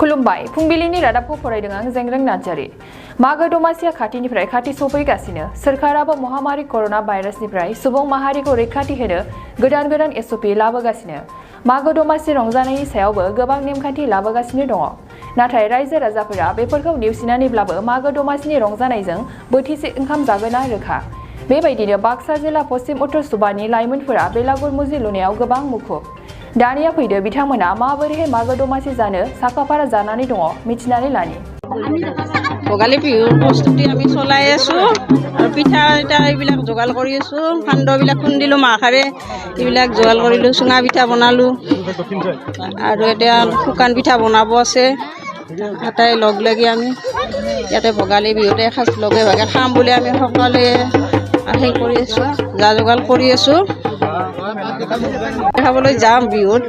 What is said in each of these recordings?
खुलुमबाय फुंबिलिनि रादाबखौ फरायदों आं जेंग्रें नार्जारी मागो दमासिया खाथिनिफ्राय खाथि सफैगासिनो सोरखाराबो महामारी करोना भाइरासनिफ्राय सुबुं माहारिखौ रैखाथि होनो गोदान एसओपि लाबोगासिनो मागो दमासि रंजानायनि सायावबो गोबां नेमखान्थि लाबोगासिनो दङ नाथाय रायजो राजाफोरा बेफोरखौ नेवसिनानैब्लाबो मागो दमासिनि रंजानायजों बोथिसे ओंखाम जागोना रोखा बेबायदिनो बाक्सा जिल्ला पश्चिम उत्तर सुबानि लाइमोनफोरा बेलागुर मुजि लुनायाव गोबां मुखुब दानिया फैदो बिथांमोना माबोरैहाय मागो दमासि जानो साखाफारा जानानै दङ मिथिनानै लानि ভোগালী বিহুৰ প্ৰস্তুতি আমি চলাই আছো আৰু পিঠা এইবিলাক যোগাৰ কৰি আছো সান্দহবিলাক খুন্দিলো মাখাৰে এইবিলাক যোগাৰ কৰিলো চুঙা পিঠা বনালো আৰু এতিয়া শুকান পিঠা বনাব আছে আটাই লগ লাগি আমি ইয়াতে ভোগালী বিহুতে এসাঁজ লগে ভাগে খাম বুলি আমি সকলোৱে সেই কৰি আছো যা যোগাৰ কৰি আছো খাবলৈ যাম বিহুত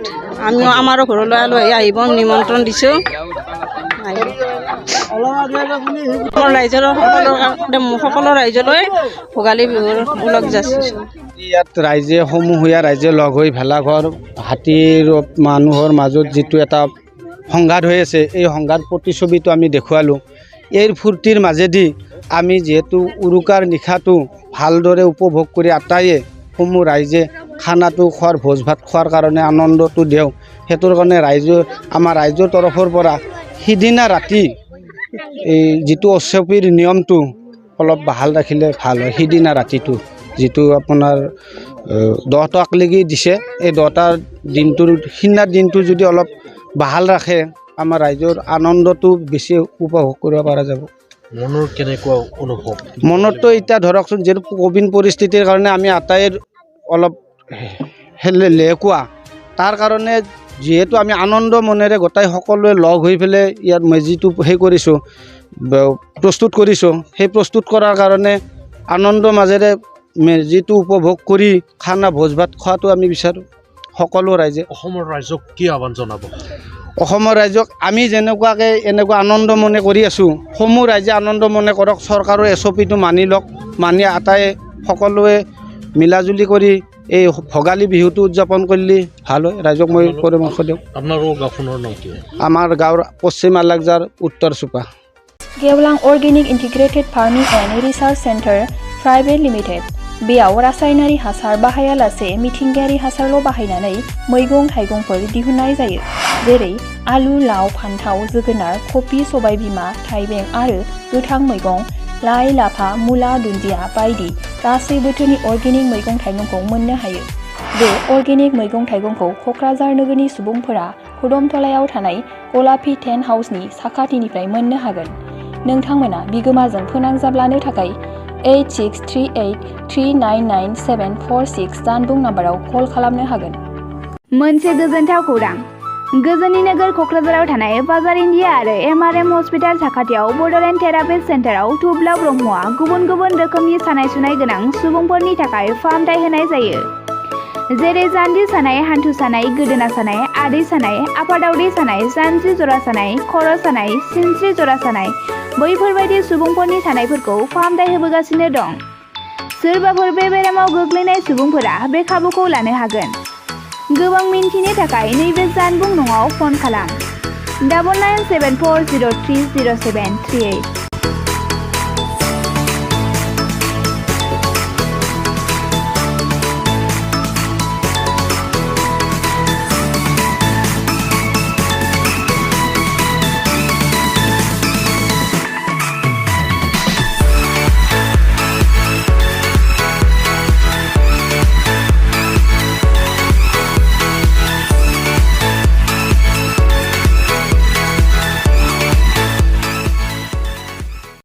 আমি আমাৰো ঘৰলৈ আলহী আহিব নিমন্ত্ৰণ দিছো সকলো ৰাইজলৈ ভোগালী বিহুৰ ওলগ যাচিছো ইয়াত ৰাইজে সমূহীয়া ৰাইজে লগ হৈ ভেলাঘৰ হাতীৰ মানুহৰ মাজত যিটো এটা সংঘাত হৈ আছে এই সংঘাত প্ৰতিছবিটো আমি দেখুৱালোঁ এই ফূৰ্তিৰ মাজেদি আমি যিহেতু উৰুকাৰ নিশাটো ভালদৰে উপভোগ কৰি আটাইয়ে সমূহ ৰাইজে খানাটো খোৱাৰ ভোজ ভাত খোৱাৰ কাৰণে আনন্দটো দিওঁ সেইটোৰ কাৰণে আমাৰ ৰাইজৰ তৰফৰ পৰা সিদিনা ৰাতি এই যিটো এছঅপিৰ নিয়মটো অলপ বাহাল ৰাখিলে ভাল হয় সিদিনা ৰাতিটো যিটো আপোনাৰ 10টাক লাগি দিছে এই 10টা দিনটোৰ সিদিনাৰ দিনটো যদি অলপ বাহাল ৰাখে আমাৰ ৰাইজৰ আনন্দটো বেছি উপভোগ কৰিব পৰা যাব মনৰ কেনেকুৱা অনুভৱ মনতো এতিয়া ধৰকচোন যিটো কোভিড পৰিস্থিতিৰ কাৰণে আমি আটাই অলপ লেকুৱা তাৰ কাৰণে যেহেতু আমি আনন্দ মনেৰে গোটাই সকলোৱে লগ হৈ পেলাই ইয়াৰ মেজিটো সেই কৰিছোঁ প্ৰস্তুত কৰিছোঁ সেই প্ৰস্তুত কৰাৰ কাৰণে আনন্দ মাজেৰে মেজিটো উপভোগ কৰি খানা ভোজ ভাত খোৱাটো আমি বিচাৰোঁ সকলো ৰাইজে অসমৰ ৰাইজক কি আহ্বান জনাব অসমৰ ৰাইজক আমি যেনেকুৱাকৈ এনেকুৱা আনন্দ মনে কৰি আছোঁ সমূহ ৰাইজে আনন্দ মনে কৰক চৰকাৰৰ এছঅপিটো মানি লওক মানি আটাই সকলোৱে মিলাজুলি কৰি এই ভোগালী বিহুটো উদযাপন কৰিলে ভাল হয় ৰাইজক মই পৰামৰ্শ দিওঁ আপোনাৰো গাঁওখনৰ নাম কি আমাৰ গাঁৱৰ পশ্চিম আলাকজাৰ উত্তৰ চুপা गेवलां organic integrated farming and research centre private limited बेयाव रासायनारि हासार बाहायालासे मिथिंगायारि हासारल' बाहायनानै मैगं थाइगंफोर दिहुननाय जायो जेरै आलु लाव फान्थाव जोगोनार कफि सबायबिमा थाइबें आरो गोथां मैगं लाइ लाफा मुला दुन्दिया बायदि गासै बोथोरनि अर्गेनिक मैगं थाइगंखौ मोननो हायो बे अर्गेनिक मैगं थाइगंखौ क'क्राझार नोगोरनि सुबुंफोरा खुदमतलायाव थानाय गलापी टेन्ट हाउसनि साखाथिनिफ्राय मोननो हागोन नोंथांमोना बिगोमाजों फोनांजाबलानो थाखाय 8638399746 जानबुं नाम्बाराव कल खालामनो हागोन मोनसे गोजोनथाव खौरां गोजोननि नोगोर क'क्राझाराव थानाय बाजार इन्डिया आरो एमआरएम हस्पिटाल साखाथियाव बड'लेण्ड थेरापिस्ट सेन्टाराव थुब्ला ब्रह्मआ गुबुन गुबुन रोखोमनि सानाय सुनाय गोनां सुबुंफोरनि थाखाय फाहामथाय होनाय जायो जेरै जान्जि सानाय हान्थु सानाय गोदोना सानाय आदै सानाय आफादावदै सानाय जानजि जरा सानाय खर' सानाय सिनस्रि जरा सानाय बैफोरबायदि सुबुंफोरनि सानायफोरखौ फाहामथाय होबोगासिनो दं सोरबाफोर बे बेरामाव गोग्लैनाय सुबुंफोरा बे खाबुखौ लानो हागोन गोबां मिन्थिनो थाखाय नैबे जानबुं नङाव फन खालाम 9974030738